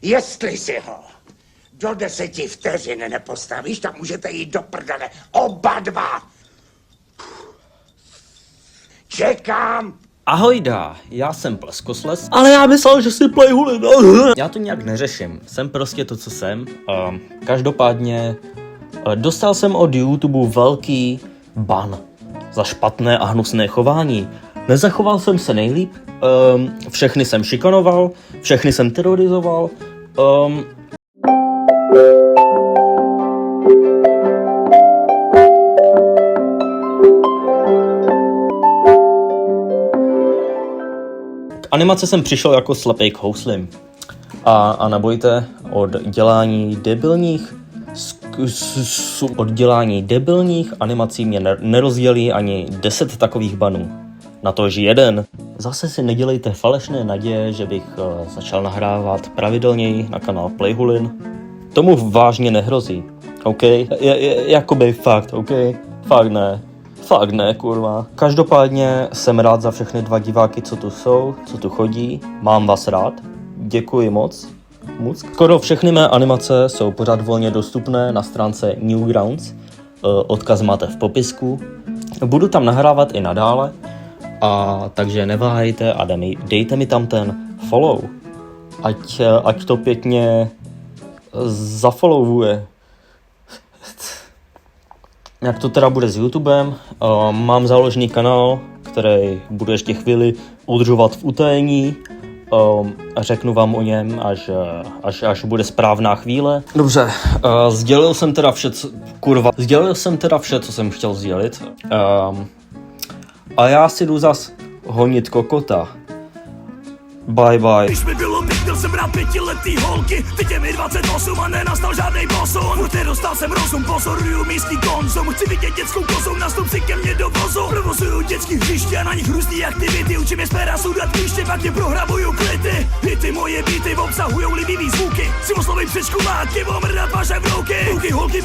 Jestli si ho do 10 vteřin nepostavíš, tak můžete jít do prdele oba dva. Čekám. Ahojda, já jsem Pleskosles, ale já myslel, že jsi Playhulin. Já to nějak neřeším, jsem prostě to, co jsem. Každopádně dostal jsem od YouTube velký ban za špatné a hnusné chování. Nezachoval jsem se nejlíp, všechny jsem šikanoval, všechny jsem terorizoval. K animace jsem přišel jako slepej k houslim. A nebojte, od dělání debilních animací mě nerozdělí ani 10 takových banů. Na to, že jeden. Zase si nedělejte falešné naděje, že bych začal nahrávat pravidelněji na kanál Playhulin. Tomu vážně nehrozí, OK? Jakoby fakt, OK? Fakt ne, kurva. Každopádně jsem rád za všechny 2 diváky, co tu jsou, co tu chodí. Mám vás rád. Děkuji moc. Skoro všechny mé animace jsou pořád volně dostupné na stránce Newgrounds. Odkaz máte v popisku. Budu tam nahrávat i nadále. Takže neváhejte a dejte mi tam ten follow. Ať to pěkně zafollowuje. Jak to teda bude s YouTubem? Mám založený kanál, který budu ještě chvíli udržovat v utajení. Řeknu vám o něm, až bude správná chvíle. Dobře, sdělil jsem teda vše, co jsem chtěl sdělit. A já si jdu zas honit kokota. Bye bye. Když mi bylo pět, měl jsem rád 5letý holky. Teď je mi 28 a nenastal žádnej posun. Furt nedostal jsem rozum, pozoruju místní konzum. Chci vidět dětskou kozu, nastup si ke mně do vozu. Provozuju dětský hřiště a na nich různý aktivity. Učím je z pera sudat klíště, pak je prohrabuju klity. Hity moje beaty obsahujou libivý zvuky. Si oslovím předškoláky, omrdat vaše vrouky. Holky,